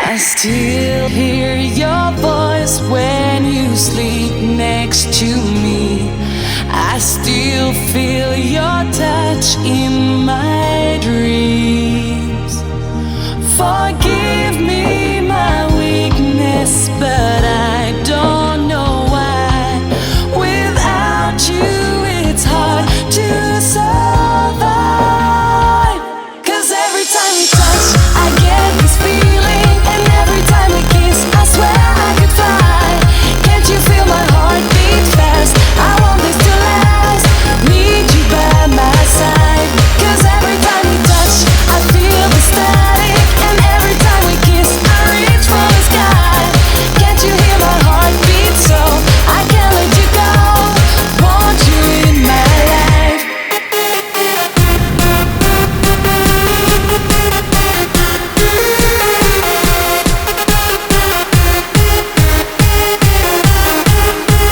I still hear your voice when you sleep next to me. I still feel your touch in my dreams. Forget